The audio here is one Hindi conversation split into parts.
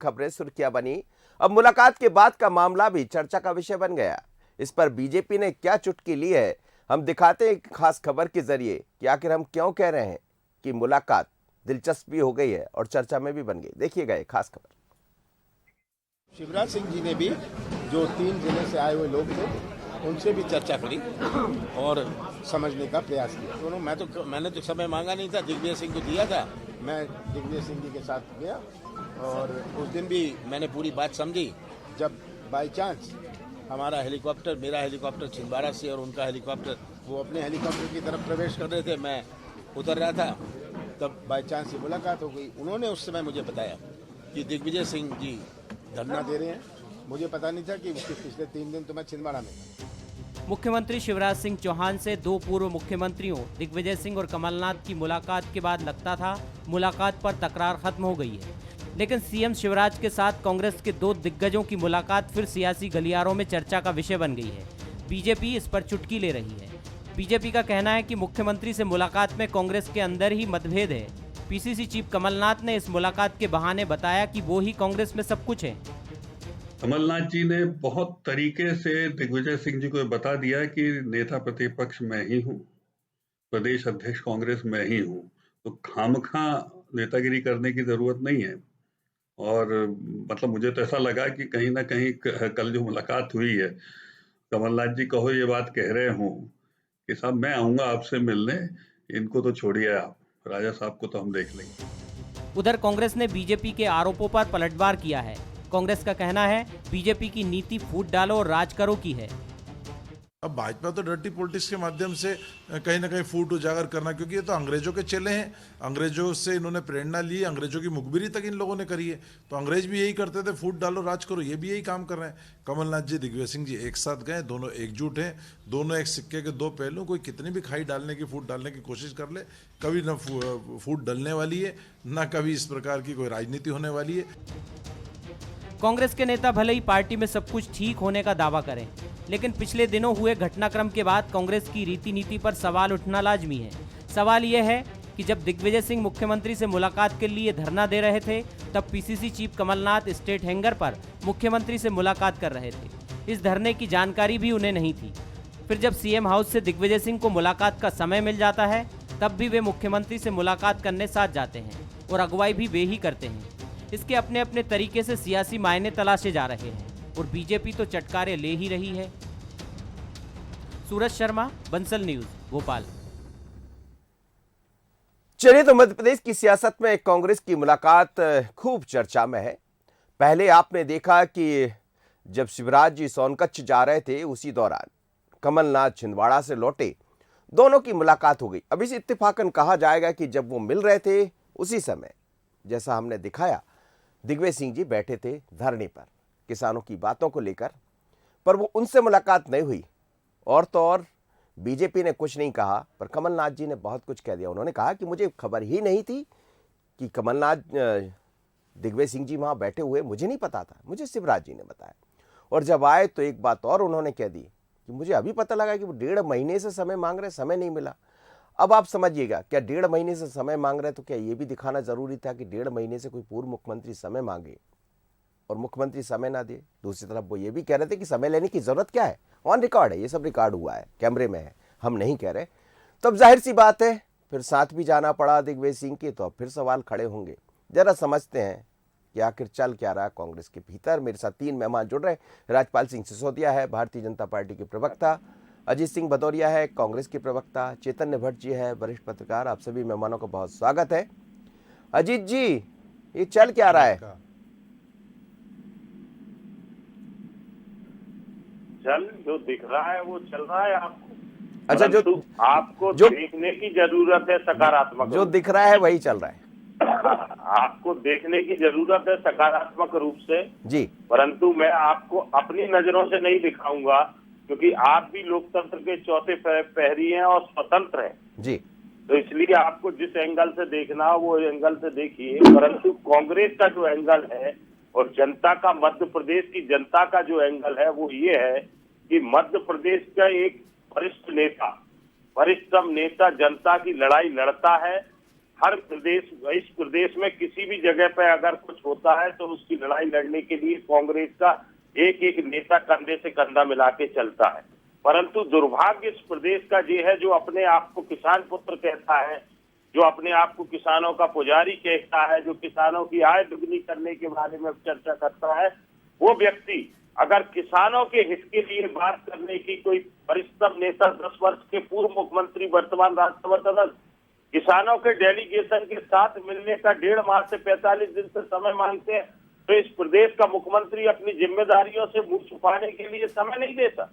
खबरें सुर्खियां बनी। अब मुलाकात के बाद का मामला भी चर्चा का विषय बन गया। इस पर बीजेपी ने क्या चुटकी ली है, हम दिखाते हैं एक खास खबर के जरिए कि आखिर हम क्यों कह रहे हैं कि मुलाकात दिलचस्प भी हो गई है और चर्चा में भी बन गई। देखिएगा ये खास खबर। शिवराज सिंह जी ने भी जो 3 जिले से आए हुए लोग थे उनसे भी चर्चा करी और समझने का प्रयास किया। दोनों मैंने तो समय मांगा नहीं था, दिग्विजय सिंह को दिया था। मैं दिग्विजय सिंह जी के साथ गया और उस दिन भी मैंने पूरी बात समझी। जब बाय चांस हमारा हेलीकॉप्टर, मेरा हेलीकॉप्टर छिंदवाड़ा से और उनका हेलीकॉप्टर वो अपने हेलीकॉप्टर की तरफ प्रवेश कर रहे थे, मैं उतर रहा था, तब बाय चांस ये मुलाकात हो गई। उन्होंने उस समय मुझे बताया कि दिग्विजय सिंह जी धरना दे रहे हैं। मुझे पता नहीं था कि पिछले 3 दिन तो मैं छिंदवाड़ा में था। मुख्यमंत्री शिवराज सिंह चौहान से 2 पूर्व मुख्यमंत्रियों दिग्विजय सिंह और कमलनाथ की मुलाकात के बाद लगता था मुलाकात पर तकरार खत्म हो गई है, लेकिन सीएम शिवराज के साथ कांग्रेस के 2 दिग्गजों की मुलाकात फिर सियासी गलियारों में चर्चा का विषय बन गई है। बीजेपी इस पर चुटकी ले रही है। बीजेपी का कहना है कि मुख्यमंत्री से मुलाकात में कांग्रेस के अंदर ही मतभेद है। पीसीसी चीफ कमलनाथ ने इस मुलाकात के बहाने बताया कि वो ही कांग्रेस में सब कुछ है। कमलनाथ जी ने बहुत तरीके से दिग्विजय सिंह जी को बता दिया कि नेता प्रतिपक्ष मैं ही हूँ, प्रदेश अध्यक्ष कांग्रेस मैं ही हूँ, तो खामखा नेतागिरी करने की जरूरत नहीं है। और मतलब मुझे तो ऐसा लगा कि कहीं ना कहीं कल जो मुलाकात हुई है, कमलनाथ जी कहो ये बात कह रहे हो कि साहब मैं आऊंगा आपसे मिलने, इनको तो छोड़िए आप, राजा साहब को तो हम देख लेंगे। उधर कांग्रेस ने बीजेपी के आरोपों पर पलटवार किया है। कांग्रेस का कहना है बीजेपी की नीति फूट डालो और राज करो की है। अब भाजपा तो डर्टी पॉलिटिक्स के माध्यम से कहीं ना कहीं फूट उजागर करना, क्योंकि ये तो अंग्रेजों के चेले हैं, अंग्रेजों से इन्होंने प्रेरणा ली, अंग्रेजों की मुखबिरी तक इन लोगों ने करी है। तो अंग्रेज भी यही करते थे, फूट डालो राज करो, ये भी यही काम कर रहे हैं। कमलनाथ जी, दिग्विजय सिंह जी एक साथ गए, दोनों एकजुट हैं, दोनों एक सिक्के के 2 पहलू। कोई कितनी भी खाई डालने की, फूट डालने की कोशिश कर ले, कभी न फूट डलने वाली है, न कभी इस प्रकार की कोई राजनीति होने वाली है। कांग्रेस के नेता भले ही पार्टी में सब कुछ ठीक होने का दावा करें, लेकिन पिछले दिनों हुए घटनाक्रम के बाद कांग्रेस की रीति नीति पर सवाल उठना लाजमी है। सवाल यह है कि जब दिग्विजय सिंह मुख्यमंत्री से मुलाकात के लिए धरना दे रहे थे, तब PCC chief Kamal Nath state hangar पर मुख्यमंत्री से मुलाकात कर रहे थे। इस धरने की जानकारी भी उन्हें नहीं थी। फिर जब सीएम हाउस से दिग्विजय सिंह को मुलाकात का समय मिल जाता है, तब भी वे मुख्यमंत्री से मुलाकात करने साथ जाते हैं और अगुवाई भी वे ही करते हैं। इसके अपने अपने तरीके से सियासी मायने तलाशे जा रहे हैं और बीजेपी तो चटकारे ले ही रही है। सूरज शर्मा, बंसल न्यूज, भोपाल। चलिए, तो मध्य प्रदेश की सियासत में कांग्रेस की मुलाकात खूब चर्चा में है। पहले आपने देखा कि जब शिवराज जी सोनकच्छ जा रहे थे, उसी दौरान कमलनाथ छिंदवाड़ा से लौटे, दोनों की मुलाकात हो गई। अब इस इत्तेफाकन कहा जाएगा कि जब वो मिल रहे थे उसी समय, जैसा हमने दिखाया, दिग्विजय सिंह जी बैठे थे धरने पर किसानों की बातों को लेकर, पर वो उनसे मुलाकात नहीं हुई। और तो और बीजेपी ने कुछ नहीं कहा, पर कमलनाथ जी ने बहुत कुछ कह दिया। उन्होंने कहा कि मुझे खबर ही नहीं थी कि कमलनाथ दिग्विजय सिंह जी वहां बैठे हुए, मुझे नहीं पता था, मुझे शिवराज जी ने बताया। और जब आए तो एक बात और उन्होंने कह दी कि मुझे अभी पता लगा कि वो 1.5 महीने से समय मांग रहे, समय नहीं मिला। अब आप समझिएगा, क्या 1.5 महीने से समय मांग रहे, तो क्या ये भी दिखाना जरूरी था कि 1.5 महीने से कोई पूर्व मुख्यमंत्री समय मांगे और मुख्यमंत्री समय ना दे? दूसरी तरफ वो ये भी कह रहे थे कि समय लेने की जरूरत क्या है, ऑन रिकॉर्ड है, ये सब रिकॉर्ड हुआ है, कैमरे में है, हम नहीं कह रहे। तब जाहिर सी बात है फिर साथ भी जाना पड़ा दिग्विजय सिंह के, तो अब फिर सवाल खड़े होंगे। जरा समझते हैं कि आखिर चल क्या रहा कांग्रेस के भीतर। मेरे साथ 3 मेहमान जुड़ रहे हैं। राजपाल सिंह सिसोदिया है, भारतीय जनता पार्टी के प्रवक्ता, अजीत सिंह भदौरिया है, कांग्रेस के प्रवक्ता, चैतन्य भट्ट जी है, वरिष्ठ पत्रकार। आप सभी मेहमानों का बहुत स्वागत है। अजीत जी, ये चल क्या रहा है? चल जो दिख रहा है वो चल रहा है आपको। अच्छा, जो आपको जो देखने की जरूरत है सकारात्मक, जो दिख रहा है वही चल रहा है। आपको देखने की जरूरत है सकारात्मक रूप से जी, परंतु मैं आपको अपनी नजरों से नहीं दिखाऊंगा, क्योंकि आप भी लोकतंत्र के चौथे प्रहरी हैं और स्वतंत्र हैं जी। तो इसलिए आपको जिस एंगल से देखना हो वो एंगल से देखिए। परंतु कांग्रेस का जो एंगल है और जनता का, मध्य प्रदेश की जनता का जो एंगल है वो ये है कि मध्य प्रदेश का एक वरिष्ठ नेता, वरिष्ठतम नेता जनता की लड़ाई लड़ता है, हर प्रदेश, इस प्रदेश में किसी भी जगह पे अगर कुछ होता है तो उसकी लड़ाई लड़ने के लिए कांग्रेस का एक एक नेता कंधे से कंधा मिला के चलता है। परंतु दुर्भाग्य इस प्रदेश का ये है, जो अपने आप को किसान पुत्र कहता है, जो अपने आप को किसानों का पुजारी कहता है, जो किसानों की आय दुगनी करने के बारे में चर्चा करता है, वो व्यक्ति अगर किसानों के हित के लिए बात करने की कोई वरिष्ठ नेता 10 वर्ष के पूर्व मुख्यमंत्री वर्तमान राज्यसभा सदस्य किसानों के डेलीगेशन के साथ मिलने का 1.5 माह से 45 दिन से समय मांगते हैं, तो इस प्रदेश का मुख्यमंत्री अपनी जिम्मेदारियों से मुंह छुपाने के लिए समय नहीं देता।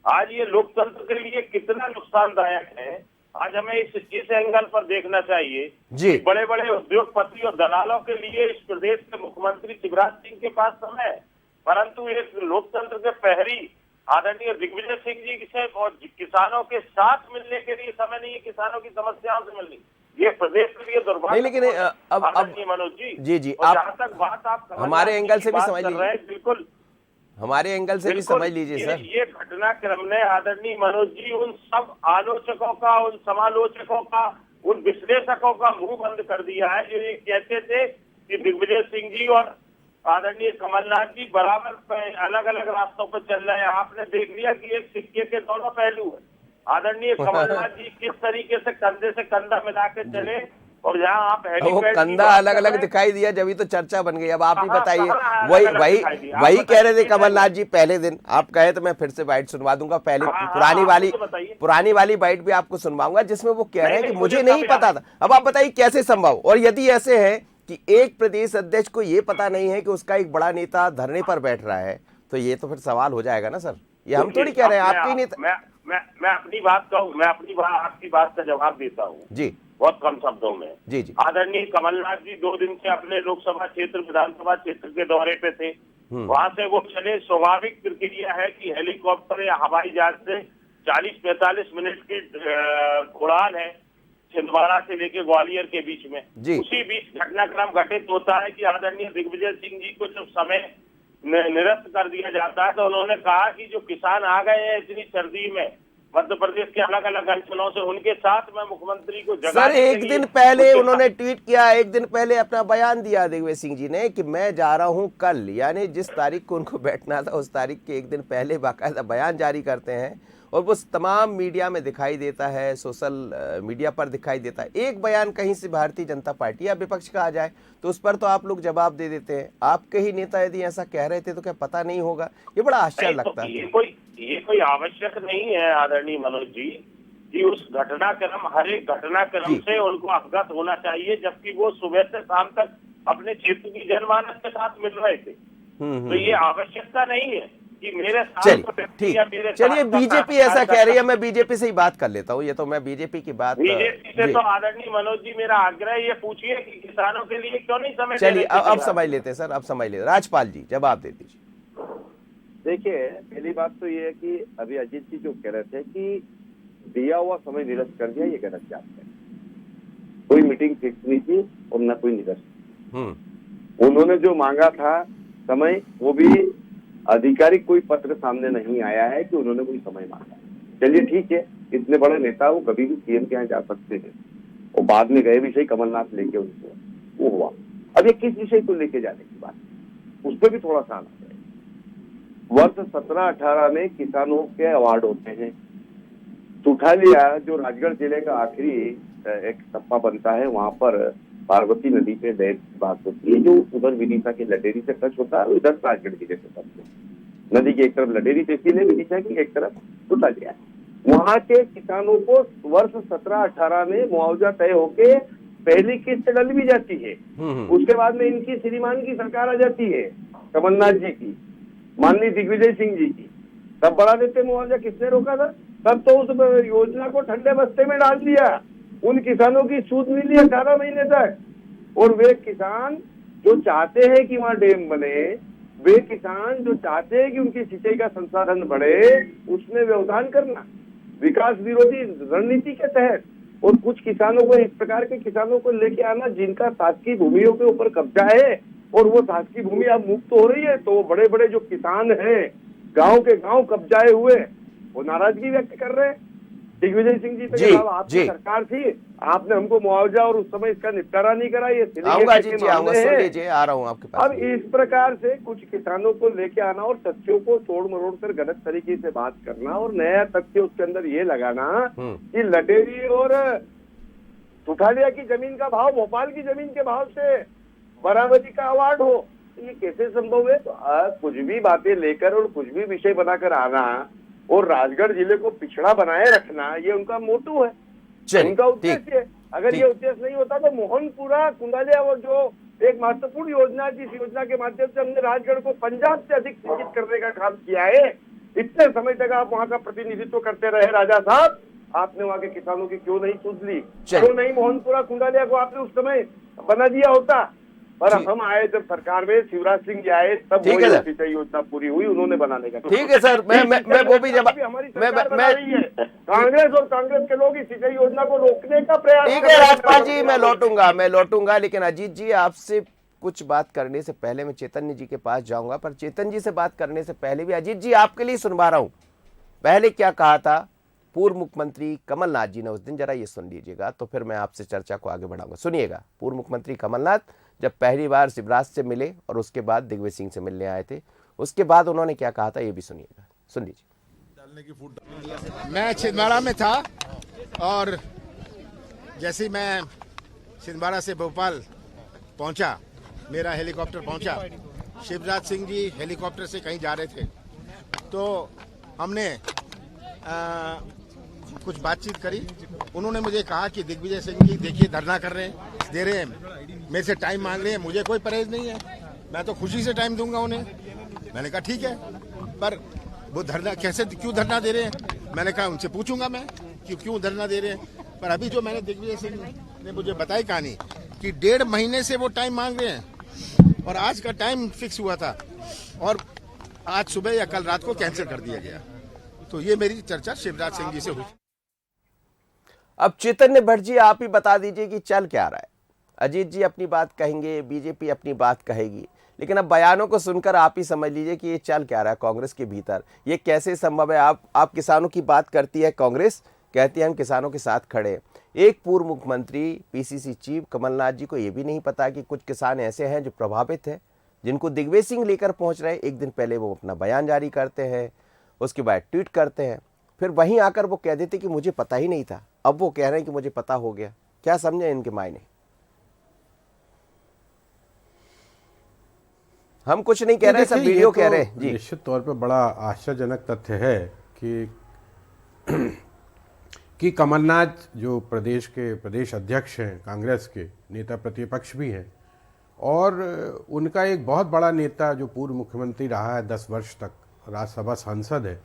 आज ये लोकतंत्र के लिए कितना नुकसानदायक है, आज हमें इस एंगल पर देखना चाहिए जी। बड़े बड़े उद्योगपति और दलालों के लिए इस प्रदेश के मुख्यमंत्री शिवराज सिंह के पास समय है, परंतु एक लोकतंत्र के प्रहरी आदरणीय दिग्विजय सिंह जी से और किसानों के साथ मिलने के लिए समय नहीं है, किसानों की समस्याओं से मिलनी, ये प्रदेश के लिए दुर्भाग्य। नहीं, लेकिन अब मनोज जी जी और आप जहाँ तक बात आप हमारे एंगल से भी बात समझ कर रहे हैं, बिल्कुल हमारे एंगल से भी समझ लीजिए सर। ये घटनाक्रम ने आदरणीय मनोज जी उन सब आलोचकों का, उन समालोचकों का, उन विश्लेषकों का मुंह बंद कर दिया है जो ये कहते थे कि दिग्विजय सिंह जी और आदरणीय कमलनाथ जी बराबर अलग अलग रास्तों पर चल रहे हैं। आपने देख लिया कि एक सिक्के के दोनों पहलू है। आदरणीय कमलनाथ जी किस तरीके से कंधे से कंधा मिला के चले, और जहाँ आप वो कंधा अलग अलग दिखाई दिया, जब ही तो चर्चा बन गई। अब आप ही बताइए, वही कह रहे थे कमलनाथ जी पहले दिन। आप कहे तो मैं फिर से बाइट सुनवा दूंगा, पहले पुरानी वाली बाइट भी आपको सुनवाऊंगा, जिसमें वो कह रहे हैं कि मुझे नहीं पता था। अब आप बताइए कैसे संभव, और यदि ऐसे है कि एक प्रदेश अध्यक्ष को ये पता नहीं है कि उसका एक बड़ा नेता धरने पर बैठ रहा है, तो ये तो फिर सवाल हो जाएगा ना सर। ये हम थोड़ी कह रहे हैं, आपके नेता। मैं अपनी बात कहूँ, मैं अपनी बात आपकी बात का जवाब देता हूँ जी, बहुत कम शब्दों में। जी जी। आदरणीय कमलनाथ जी 2 दिन से अपने लोकसभा क्षेत्र, विधानसभा क्षेत्र के दौरे पे थे। वहां से वो चले, स्वाभाविक प्रक्रिया है कि हेलीकॉप्टर या हवाई जहाज से 40-45 मिनट की उड़ान है छिंदवाड़ा से लेके ग्वालियर के बीच में। उसी बीच घटनाक्रम घटित होता है कि आदरणीय दिग्विजय सिंह जी को जब समय निरस्त कर दिया जाता है, तो उन्होंने कहा कि जो किसान आ गए हैं इतनी सर्दी में मध्य प्रदेश के अलग अलग अंचलों से, उनके साथ में मुख्यमंत्री को सर एक दिन पहले उन्होंने ट्वीट किया, एक दिन पहले अपना बयान दिया दिग्विजय सिंह जी ने कि मैं जा रहा हूं कल, यानी जिस तारीख को उनको बैठना था उस तारीख के एक दिन पहले बाकायदा बयान जारी करते हैं, और वो तमाम मीडिया में दिखाई देता है, सोशल मीडिया पर दिखाई देता है। एक बयान कहीं से भारतीय जनता पार्टी या विपक्ष का आ जाए तो उस पर तो आप लोग जवाब दे देते हैं। आपके ही नेता यदि ऐसा कह रहे थे तो क्या पता नहीं होगा? ये बड़ा आश्चर्य लगता है। ये कोई आवश्यक नहीं है आदरणीय मनोज जी कि उस घटनाक्रम, हर एक घटनाक्रम से उनको अवगत होना चाहिए, जबकि वो सुबह से शाम तक अपने क्षेत्र की जनमानस के साथ मिल रहे थे। तो ये आवश्यकता नहीं है कि मेरे साथ। चलिए बीजेपी ऐसा कह रही है, मैं बीजेपी से ही बात कर लेता हूँ। ये तो मैं बीजेपी की बात, बीजेपी से तो आदरणीय मनोज जी मेरा आग्रह ये पूछिए कि किसानों के लिए क्यों नहीं समय। चलिए अब समझ लेते हैं सर, अब समझ लेते। राजपाल जी जवाब दे दीजिए। देखिए पहली बात तो ये है कि अभी अजीत जी जो कह रहे थे कि दिया हुआ समय निरस्त कर दिया, ये गलत बात है। कोई मीटिंग फिक्स नहीं थी और न कोई निरस्त। उन्होंने जो मांगा था समय, वो भी आधिकारिक कोई पत्र सामने नहीं आया है कि उन्होंने कोई समय मांगा। चलिए ठीक है, इतने बड़े नेता वो कभी भी सीएम के यहाँ जा सकते हैं, और बाद में गए विषय कमलनाथ लेके उनको वो हुआ। अब ये किस विषय को लेके जाने की बात, उस पर भी थोड़ा सा आना है। वर्ष 17-18 में किसानों के अवार्ड होते हैं, तो उठा लिया जो राजगढ़ जिले का आखिरी एक टप्पा बनता है, वहां पर पार्वती नदी पे डेम की बात होती है, जो उधर विदिशा के लडेरी से टच होता है, इधर राजगढ़ जिले से टच होता है। नदी की एक तरफ लडेरी तहसील है, विदिशा की एक तरफ उठा लिया है। वहां के किसानों को वर्ष 17-18 में मुआवजा तय होके पहली किस्त डल भी जाती है। उसके बाद में इनकी श्रीमान की सरकार आ जाती है, कमलनाथ जी की, माननीय दिग्विजय सिंह जी की, तब बढ़ा देते मुआवजा। किसने रोका था? तब तो उस योजना को ठंडे बस्ते में डाल दिया। उन किसानों की सूद मिली 18 महीने तक। और वे किसान जो चाहते हैं कि वहां डैम बने, वे किसान जो चाहते हैं कि उनकी सिंचाई का संसाधन बढ़े, उसमें व्यवधान करना विकास विरोधी रणनीति के तहत। और कुछ किसानों को, इस प्रकार के किसानों को लेके आना जिनका शासकीय भूमियों के ऊपर कब्जा है, और वो शासकीय भूमि अब मुक्त हो रही है, तो बड़े बड़े जो किसान हैं, गांव के गांव कब्जाए हुए, वो नाराजगी व्यक्त कर रहे हैं। दिग्विजय सिंह जी, जी, आपकी जी। सरकार थी, आपने हमको मुआवजा और उस समय इसका निपटारा नहीं करा, ये आऊंगा जी, जी आऊंगा, सुन है। लीजिए, आ रहा हूँ आपके पास। अब इस प्रकार से कुछ किसानों को लेके आना और तथ्यों को तोड़ मरोड़ कर गलत तरीके से बात करना और नया तथ्य उसके अंदर ये लगाना कि लटेरी और सुठालिया की जमीन का भाव भोपाल की जमीन के भाव से बराबरी का अवार्ड हो, ये कैसे संभव है? तो कुछ भी बातें लेकर और कुछ भी विषय बनाकर आना और राजगढ़ जिले को पिछड़ा बनाए रखना, ये उनका मोटू है, उनका उद्देश्य है। अगर ये उद्देश्य नहीं होता तो मोहनपुरा कुंडालिया वो जो एक महत्वपूर्ण योजना, जिस योजना के माध्यम से हमने राजगढ़ को पंजाब से अधिक सिंचित करने का काम किया है, इतने समय तक आप वहाँ का प्रतिनिधित्व करते रहे राजा साहब, आपने वहाँ के किसानों की क्यों नहीं सुध ली? क्यों नहीं मोहनपुरा कुंडालिया को आपने उस समय बना दिया होता? और हम आए जब सरकार में, शिवराज सिंह जी आए, तब वो सिंचाई योजना पूरी हुई, उन्होंने बनाने का। ठीक है सर, मैं वो भी जब हमारी सरकार बना रही है, कांग्रेस और कांग्रेस के लोग इस सिंचाई योजना को रोकने का प्रयास। ठीक है राजपाल जी, मैं लौटूंगा, लेकिन अजीत जी आपसे कुछ बात करने से पहले मैं चैतन्य जी के पास जाऊंगा, पर चेतन जी से बात करने से पहले भी अजीत जी आपके लिए सुनवा रहा हूं। पहले क्या कहा था पूर्व मुख्यमंत्री कमलनाथ जी ने उस दिन, जरा ये सुन लीजिएगा, तो फिर मैं आपसे चर्चा को आगे बढ़ाऊंगा। सुनिएगा, पूर्व मुख्यमंत्री कमलनाथ जब पहली बार शिवराज से मिले और उसके बाद दिग्विजय सिंह से मिलने आए थे, उसके बाद उन्होंने क्या कहा था, ये भी सुनिएगा, सुन लीजिए। मैं छिंदवाड़ा में था और जैसे ही मैं छिंदवाड़ा से भोपाल पहुंचा, मेरा हेलीकॉप्टर पहुंचा, शिवराज सिंह जी हेलीकॉप्टर से कहीं जा रहे थे, तो हमने कुछ बातचीत करी। उन्होंने मुझे कहा कि दिग्विजय सिंह जी देखिए धरना कर रहे हैं, दे रहे हैं, मेरे से टाइम मांग रहे हैं, मुझे कोई परहेज नहीं है, मैं तो खुशी से टाइम दूंगा उन्हें। मैंने कहा ठीक है, पर वो धरना कैसे, क्यों धरना दे रहे हैं? मैंने कहा उनसे पूछूंगा मैं कि क्यों धरना दे रहे हैं। पर अभी जो मैंने दिग्विजय सिंह ने मुझे बताई कहानी कि 1.5 महीने से वो टाइम मांग रहे हैं और आज का टाइम फिक्स हुआ था और आज सुबह या कल रात को कैंसिल कर दिया गया। तो ये मेरी चर्चा शिवराज सिंह जी से हुई। अब चैतन्य भट्ट जी आप ही बता दीजिए कि चल क्या रहा है। अजीत जी अपनी बात कहेंगे, बीजेपी अपनी बात कहेगी, लेकिन अब बयानों को सुनकर आप ही समझ लीजिए कि ये चल क्या रहा है कांग्रेस के भीतर। ये कैसे संभव है? आप किसानों की बात करती है कांग्रेस, कहती है हम किसानों के साथ खड़े हैं। एक पूर्व मुख्यमंत्री पीसीसी चीफ कमलनाथ जी को ये भी नहीं पता कि कुछ किसान ऐसे हैं जो प्रभावित हैं, जिनको दिग्विजय सिंह लेकर पहुंच रहे हैं। एक दिन पहले वो अपना बयान जारी करते हैं, उसके बाद ट्वीट करते हैं, फिर वहीं आकर वो कह देते कि मुझे पता ही नहीं था। अब वो कह रहे हैं कि मुझे पता हो गया। क्या समझे इनके मायने? हम कुछ नहीं कह रहे, सब वीडियो कह रहे हैं जी। निश्चित तौर पे बड़ा आश्चर्यजनक तथ्य है कि कमलनाथ जो प्रदेश के प्रदेश अध्यक्ष हैं, कांग्रेस के नेता प्रतिपक्ष भी हैं, और उनका एक बहुत बड़ा नेता जो पूर्व मुख्यमंत्री रहा है 10 वर्ष तक, राज्यसभा सांसद है,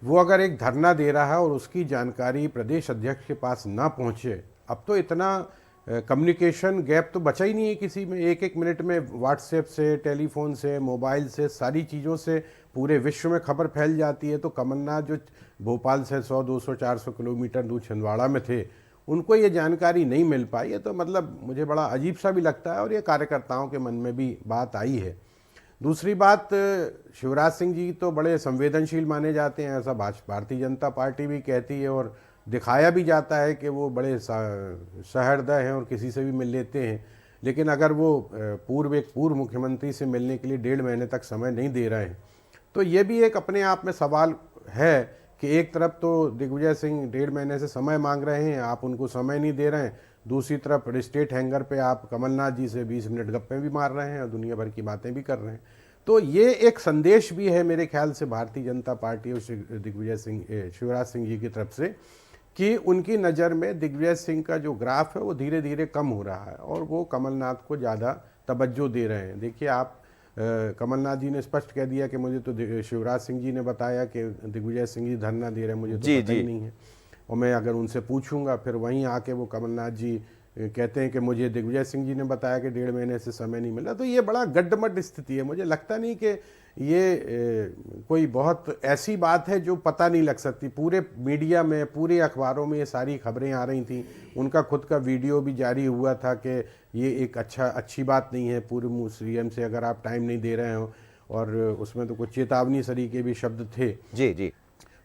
वो अगर एक धरना दे रहा है और उसकी जानकारी प्रदेश अध्यक्ष के पास ना पहुंचे। अब तो इतना कम्युनिकेशन गैप तो बचा ही नहीं है किसी में। एक एक मिनट में व्हाट्सएप से, टेलीफोन से, मोबाइल से, सारी चीज़ों से पूरे विश्व में खबर फैल जाती है। तो कमलनाथ जो भोपाल से 100, 200, 400 किलोमीटर दूर छिंदवाड़ा में थे, उनको ये जानकारी नहीं मिल पाई है। तो मतलब मुझे बड़ा अजीब सा भी लगता है और ये कार्यकर्ताओं के मन में भी बात आई है। दूसरी बात, शिवराज सिंह जी तो बड़े संवेदनशील माने जाते हैं, ऐसा भारतीय जनता पार्टी भी कहती है और दिखाया भी जाता है कि वो बड़े सहृदय हैं और किसी से भी मिल लेते हैं। लेकिन अगर वो एक पूर्व मुख्यमंत्री से मिलने के लिए 1.5 महीने तक समय नहीं दे रहे हैं, तो ये भी एक अपने आप में सवाल है कि एक तरफ तो दिग्विजय सिंह 1.5 महीने से समय मांग रहे हैं, आप उनको समय नहीं दे रहे हैं, दूसरी तरफ स्टेट हैंगर पे आप कमलनाथ जी से 20 मिनट गप्पे भी मार रहे हैं और दुनिया भर की बातें भी कर रहे हैं। तो ये एक संदेश भी है मेरे ख्याल से भारतीय जनता पार्टी और शिवराज सिंह जी की तरफ से कि उनकी नज़र में दिग्विजय सिंह का जो ग्राफ है वो धीरे धीरे कम हो रहा है और वो कमलनाथ को ज़्यादा तवज्जो दे रहे हैं। देखिए आप, कमलनाथ जी ने स्पष्ट कह दिया कि मुझे तो शिवराज सिंह जी ने बताया कि दिग्विजय सिंह जी धरना दे रहे हैं, मुझे तो पता ही नहीं है, और मैं अगर उनसे पूछूंगा फिर वहीं आके वो कमलनाथ जी कहते हैं कि मुझे दिग्विजय सिंह जी ने बताया कि 1.5 महीने से समय नहीं मिला। तो ये बड़ा गड्ढमड्ढ स्थिति है। मुझे लगता नहीं कि ये कोई बहुत ऐसी बात है जो पता नहीं लग सकती। पूरे मीडिया में, पूरे अखबारों में ये सारी खबरें आ रही थी। उनका खुद का वीडियो भी जारी हुआ था कि ये एक अच्छी बात नहीं है पूर्व सीएम से अगर आप टाइम नहीं दे रहे हो, और उसमें तो कुछ चेतावनी सरी के भी शब्द थे। जी जी।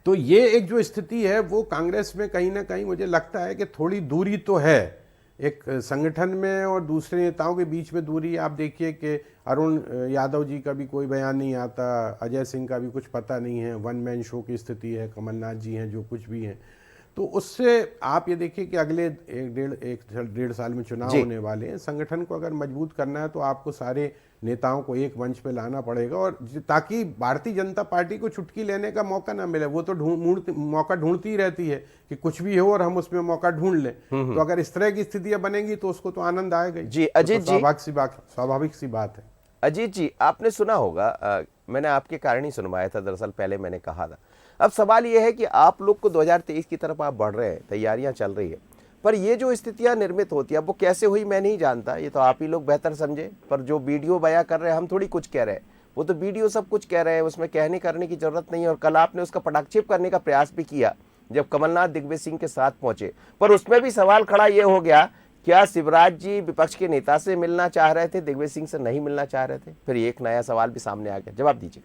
तो ये एक जो स्थिति है वो कांग्रेस में कहीं ना कहीं मुझे लगता है कि थोड़ी दूरी तो है, एक संगठन में और दूसरे नेताओं के बीच में दूरी। आप देखिए कि अरुण यादव जी का भी कोई बयान नहीं आता, अजय सिंह का भी कुछ पता नहीं है, वन मैन शो की स्थिति है, कमलनाथ जी हैं जो कुछ भी हैं। तो उससे आप ये देखिए कि अगले एक डेढ़ साल में चुनाव होने वाले हैं। संगठन को अगर मजबूत करना है तो आपको सारे नेताओं को एक मंच पे लाना पड़ेगा, और ताकि भारतीय जनता पार्टी को चुटकी लेने का मौका ना मिले। वो तो मौका ढूंढती ही रहती है कि कुछ भी हो और हम उसमें मौका ढूंढ लें। तो अगर इस तरह की स्थितियां बनेंगी तो उसको तो आनंद आएगा ही। जी अजीत जी, स्वाभाविक सी बात है। अजीत जी, आपने सुना होगा, मैंने आपके कारण ही सुनवाया था, दरअसल पहले मैंने कहा था। अब सवाल यह है कि आप लोग को 2023 की तरफ आप बढ़ रहे हैं, तैयारियां चल रही है, पर ये जो स्थितियां निर्मित होती है, अब वो कैसे हुई मैं नहीं जानता, ये तो आप ही लोग बेहतर समझे। पर जो वीडियो बयां कर रहे हैं, हम थोड़ी कुछ कह रहे हैं, वो तो वीडियो सब कुछ कह रहे हैं, उसमें कहने करने की जरूरत नहीं है। और कल आपने उसका पटाक्षेप करने का प्रयास भी किया जब कमलनाथ दिग्विजय सिंह के साथ पहुंचे, पर उसमें भी सवाल खड़ा ये हो गया, क्या शिवराज जी विपक्ष के नेता से मिलना चाह रहे थे, दिग्विजय सिंह से नहीं मिलना चाह रहे थे? फिर एक नया सवाल भी सामने आ गया, जवाब दीजिए।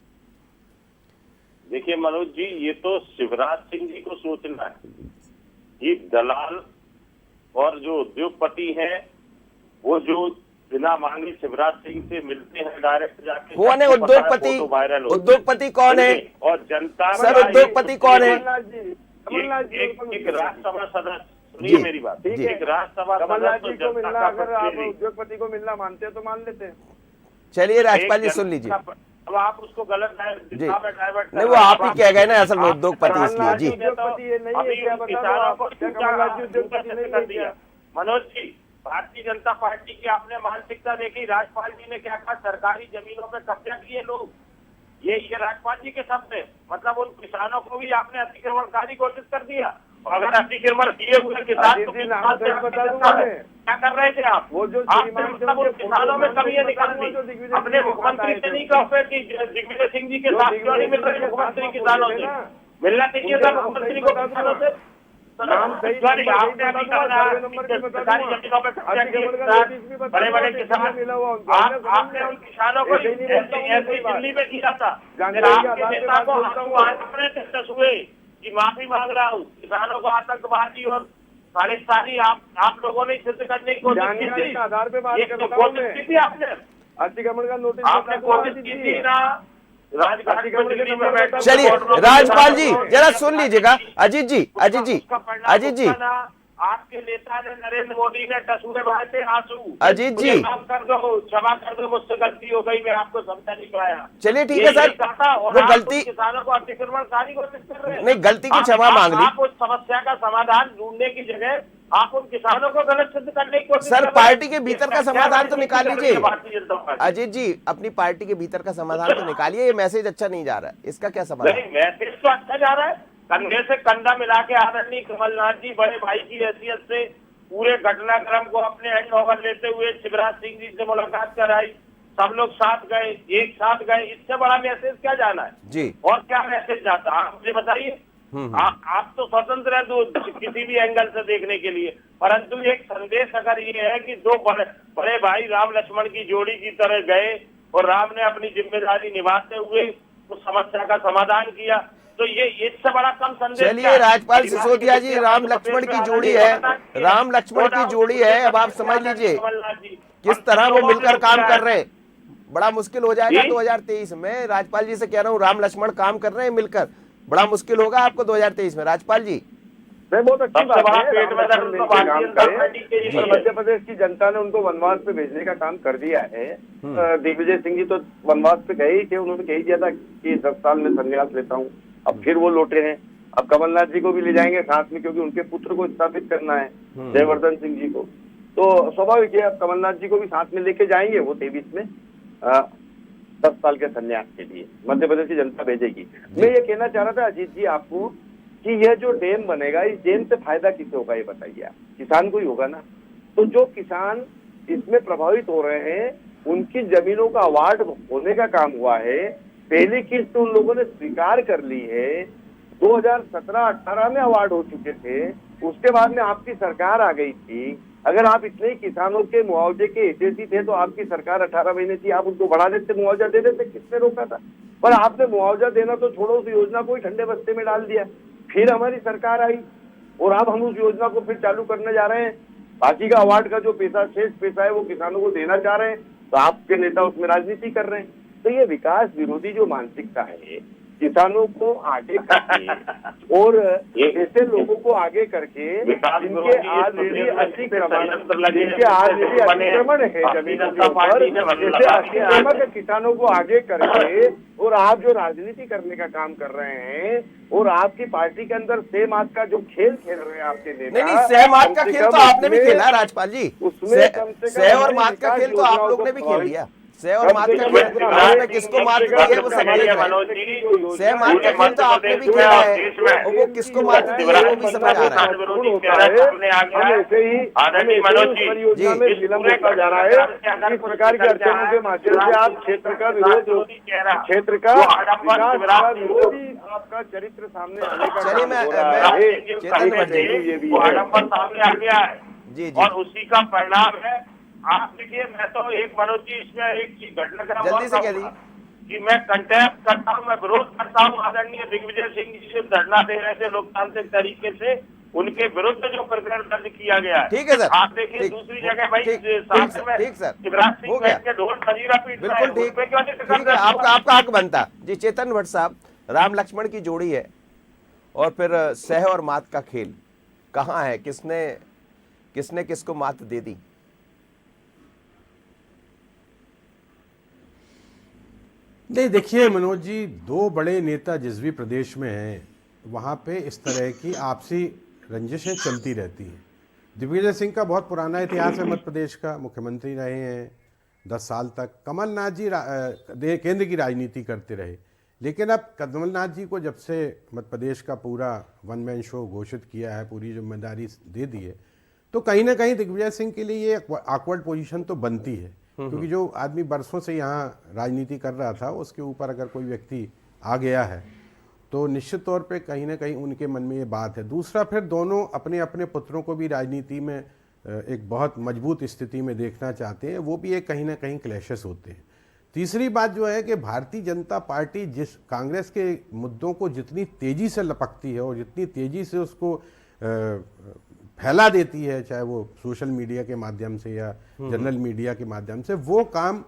देखिए मनोज जी, ये तो शिवराज सिंह जी को सोचना है। ये दलाल और जो उद्योगपति हैं, वो जो बिना मांगे शिवराज सिंह से मिलते हैं डायरेक्ट जाके। कौन है उद्योगपति? उद्योगपति कौन है? और जनता सर, उद्योगपति कौन है? एक राज्यसभा सदस्य, सुनिए मेरी बात, एक राज्यसभा सदस्य को मिलना, अगर आप उद्योगपति को मिलना मानते हैं तो मान लेते हैं। चलिए राजपाल जी सुन लीजिए। अब आप उसको गलत डाइवर्ट नहीं, वो आप ही कह गए ना असल में उद्योगपति, इसलिए जी। मनोज जी, भारतीय जनता पार्टी की आपने मानसिकता देखी। राजपाल जी ने क्या कहा, सरकारी जमीनों पे कब्जा किए लोग, ये राजपाल जी के शब्द है। मतलब उन किसानों को भी आपने अतिक्रमणकारी घोषित कर दिया। और अगर अतिक्रमण किए हुए किसान तो क्या कर रहे थे आप? वो जो मतलब उन किसानों में कमियां निकालनी, अपने मुख्यमंत्री से नहीं कहा कि दिग्विजय सिंह जी के साथ क्यों नहीं मिल रहे मुख्यमंत्री किसानों से? मिलना चाहिए था मुख्यमंत्री को किसानों से। आपने अभी कहा सरकारी जमीनों पर कब्जा किए बड़े बड़े किसान, आपने उन किसानों को ऐसे दिल्ली में किया था। आपके नेता को हम हुए कि माफी मांग रहा हूँ, किसानों को आतंकवादी और खालिस्तानी आप लोगों ने सिद्ध करने की कोशिश की थी। आधार पे कोशिश की थी आपने, अतिक्रमण का नोटिस आपने कोशिश की थी ना। चलिए राजपाल जी जरा सुन लीजिएगा। अजीत जी आपके नेता ने, नरेंद्र मोदी ने टसूरे बहाए थे आंसू। अजीत जी क्षमा कर दो, मुझसे गलती हो गई, मैं आपको समझा नहीं पाया। चलिए ठीक है सर, वो गलती किसानों को अतिक्रमणकारी घोषित कर रहे हैं। नहीं, गलती की क्षमा मांग ली। आप उस समस्या का समाधान ढूंढने की जगह आप उन किसानों को गलत सिद्ध करने की कोशिश सर, पार्टी के भीतर का समाधान तो निकाल लीजिए। अजीत जी, अपनी पार्टी के भीतर का समाधान तो निकालिए। ये मैसेज अच्छा नहीं जा रहा है, इसका क्या समाधान? नहीं, मैसेज तो अच्छा जा रहा है। कंधे से कंधा मिला के आदरणीय कमलनाथ जी बड़े भाई की हैसियत से पूरे घटनाक्रम को अपने हैंड ओवर लेते हुए शिवराज सिंह जी से मुलाकात कराई, सब लोग साथ गए, एक साथ गए। इससे बड़ा मैसेज क्या जाना है जी? और क्या मैसेज जाता है आप मुझे बताइए। आप तो स्वतंत्र है किसी भी एंगल से देखने के लिए, परंतु एक संदेश अगर ये है कि दो बड़े भाई राम लक्ष्मण की जोड़ी की तरह गए और राम ने अपनी जिम्मेदारी निभाते हुए उस समस्या का समाधान किया, तो ये इससे बड़ा कम संदेश। चलिए राजपाल सिसोदिया जी, राम लक्ष्मण की जोड़ी है, राम लक्ष्मण की जोड़ी है। अब आप समझ लीजिए किस तरह वो मिलकर काम कर रहे हैं। बड़ा मुश्किल हो जाएगा 2023 में। राजपाल जी से कह रहा हूँ, राम लक्ष्मण काम कर रहे हैं मिलकर, बड़ा मुश्किल होगा आपको 2023 में। राजपाल जी बहुत अच्छी बात है, मध्य प्रदेश की जनता ने उनको वनवास पे भेजने का काम कर दिया है। दिग्विजय सिंह जी तो वनवास पे गए ही थे, उन्होंने कह दिया था कि 10 साल में संन्यास लेता हूँ। अब फिर वो लौटे हैं। अब कमलनाथ जी को भी ले जाएंगे साथ में, क्योंकि उनके पुत्र को स्थापित करना है, जयवर्धन सिंह जी को। तो स्वाभाविक है अब कमलनाथ जी को भी साथ में लेके जाएंगे वो 23 में 10 साल के संन्यास के लिए मध्य प्रदेश की जनता भेजेगी। मैं ये कहना चाह रहा था अजीत जी आपको कि यह जो डैम बनेगा, इस डैम से फायदा किसे होगा ये बताइए आप? किसान को ही होगा ना। तो जो किसान इसमें प्रभावित हो रहे हैं उनकी जमीनों का अवार्ड होने का काम हुआ है। पहली किस्त उन लोगों ने स्वीकार कर ली है। 2017-18 में अवार्ड हो चुके थे, उसके बाद में आपकी सरकार आ गई थी। अगर आप इतने ही किसानों के मुआवजे के हितैषी थे तो आपकी सरकार 18 महीने थी, आप उनको बढ़ा देते, मुआवजा दे देते। किसने रोका था? पर आपने मुआवजा देना तो छोड़ो, उस योजना को ही ठंडे बस्ते में डाल दिया। फिर हमारी सरकार आई और अब हम उस योजना को फिर चालू करने जा रहे हैं। बाकी का अवार्ड का जो पैसा, शेष पैसा है, वो किसानों को देना चाह रहे हैं, तो आपके नेता उसमें राजनीति कर रहे हैं। तो ये विकास विरोधी जो मानसिकता है, किसानों को आगे करके और ऐसे लोगों को आगे करके जिनके आज भी अतिक्रमण है जमीनों के ऊपर, जैसे अतिक्रमक किसानों को आगे करके और आप जो राजनीति करने का काम कर रहे हैं और आपकी पार्टी के अंदर सेम आग का जो खेल खेल रहे हैं आपके नेता। नहीं, सेम आग का खेल तो आपने भी खेला राजपाल जी। सह और मात का खेल तो आप लोग ने भी खेल दिया। सह और मात का खेल, आपने किसको मात दी है वो सब देख रहे हैं। सह मात का खेल तो आपने भी खेला है और वो किसको मात दी है वो भी समझ आ रहा है। ऐसे ही परियोजना में विलम्ब होता जा रहा है। इस प्रकार के अड़चनों के माध्यम से आप क्षेत्र का विरोध, क्षेत्र का विरोधी आपका चरित्र सामने आने का चलिए, मैं चेतन भट्ट ये भी सामने आ गया है जी और उसी का परिणाम है। आप देखिए, मैं तो एक मनोज जी इसमें एक चीज घटनाक्रम जल्दी से कह दी कि मैं कंटेम्प्ट करता हूँ, मैं विरोध करता हूँ आदरणीय दिग्विजय सिंह जी से धरना दे रहे थे लोकतांत्रिक तरीके से, उनके विरुद्ध जो प्रकरण दर्ज किया गया है। ठीक है सर, आप देखिए दूसरी जगह भाई साथ में ठीक सर, शिवराज हो सिंह गया, के ढोल खजीरा पीट रहे हैं, बिल्कुल उस पे क्यों नहीं ठीक है, आपका हक बनता जी। चेतन भट्ट साहब, राम लक्ष्मण की जोड़ी है और फिर सह और मात का खेल कहाँ है? किसने किसको मात दे दी? नहीं, देखिए मनोज जी, दो बड़े नेता जिस भी प्रदेश में हैं वहाँ पे इस तरह की आपसी रंजिशें चलती रहती हैं। दिग्विजय सिंह का बहुत पुराना इतिहास है, मध्य प्रदेश का मुख्यमंत्री रहे हैं 10 साल तक। कमलनाथ जी केंद्र की राजनीति करते रहे, लेकिन अब कमलनाथ जी को जब से मध्य प्रदेश का पूरा वन मैन शो घोषित किया है, पूरी जिम्मेदारी दे दी है, तो कहीं ना कहीं दिग्विजय सिंह के लिए ये ऑकवर्ड पोजीशन तो बनती है, क्योंकि जो आदमी बरसों से यहाँ राजनीति कर रहा था उसके ऊपर अगर कोई व्यक्ति आ गया है तो निश्चित तौर पे कहीं ना कहीं उनके मन में ये बात है। दूसरा, फिर दोनों अपने अपने पुत्रों को भी राजनीति में एक बहुत मजबूत स्थिति में देखना चाहते हैं, वो भी एक कहीं ना कहीं क्लैशेस होते हैं। तीसरी बात जो है कि भारतीय जनता पार्टी जिस कांग्रेस के मुद्दों को जितनी तेज़ी से लपकती है और जितनी तेज़ी से उसको फैला देती है, चाहे वो सोशल मीडिया के माध्यम से या जनरल मीडिया के माध्यम से, वो काम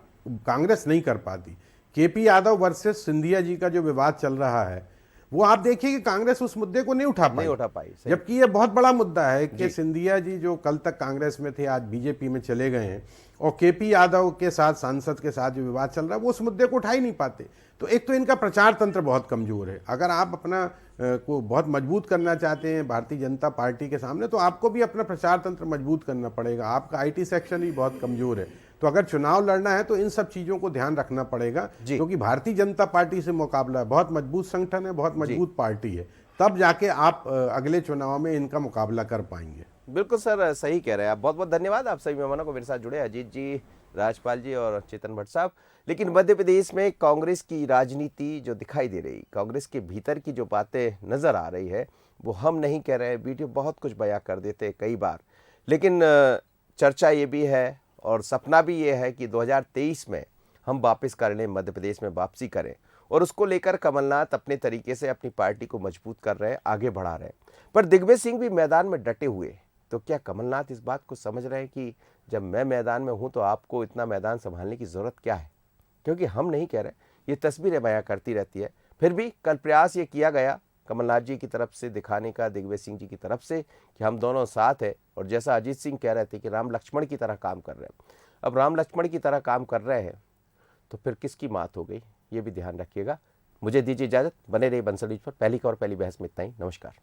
कांग्रेस नहीं कर पाती। केपी यादव वर्सेस सिंधिया जी का जो विवाद चल रहा है, वो आप देखिए कि कांग्रेस उस मुद्दे को नहीं उठा पाई, जबकि ये बहुत बड़ा मुद्दा है कि सिंधिया जी जो कल तक कांग्रेस में थे आज बीजेपी में चले गए हैं, और केपी यादव के साथ, सांसद के साथ जो विवाद चल रहा है, वो उस मुद्दे को उठा ही नहीं पाते। तो एक तो इनका प्रचार तंत्र बहुत कमजोर है। अगर आप अपना को बहुत मजबूत करना चाहते हैं भारतीय जनता पार्टी के सामने, तो आपको भी अपना प्रचार तंत्र मजबूत करना पड़ेगा। आपका आईटी सेक्शन भी बहुत कमजोर है। तो अगर चुनाव लड़ना है तो इन सब चीज़ों को ध्यान रखना पड़ेगा, क्योंकि भारतीय जनता पार्टी से मुकाबला है, बहुत मजबूत संगठन है, बहुत मजबूत पार्टी है, तब जाके आप अगले चुनाव में इनका मुकाबला कर पाएंगे। बिल्कुल सर, सही कह रहे हैं आप। बहुत बहुत धन्यवाद आप सभी मेहमानों को मेरे साथ जुड़े, अजीत जी, राजपाल जी और चेतन भट्ट साहब। लेकिन मध्य प्रदेश में कांग्रेस की राजनीति जो दिखाई दे रही, कांग्रेस के भीतर की जो बातें नज़र आ रही है, वो हम नहीं कह रहे हैं, वीडियो बहुत कुछ बयां कर देते हैं कई बार, लेकिन चर्चा ये भी है और सपना भी ये है कि 2023 में हम वापस कर लें, मध्य प्रदेश में वापसी करें, और उसको लेकर कमलनाथ अपने तरीके से अपनी पार्टी को मजबूत कर रहे हैं, आगे बढ़ा रहे हैं। पर दिग्विजय सिंह भी मैदान में डटे हुए, तो क्या कमलनाथ इस बात को समझ रहे हैं कि जब मैं मैदान में हूं तो आपको इतना मैदान संभालने की ज़रूरत क्या है? क्योंकि हम नहीं कह रहे, ये तस्वीरें बयां करती रहती है। फिर भी कल प्रयास ये किया गया कमलनाथ जी की तरफ से दिखाने का, दिग्विजय सिंह जी की तरफ से, कि हम दोनों साथ हैं, और जैसा अजीत सिंह कह रहे थे कि राम लक्ष्मण की तरह काम कर रहे हैं। अब राम लक्ष्मण की तरह काम कर रहे हैं तो फिर किसकी मात हो गई, ये भी ध्यान रखिएगा। मुझे दीजिए इजाज़त, बने रहिए बंसल न्यूज़ पर। पहली खबर पहली बहस में इतना ही। नमस्कार।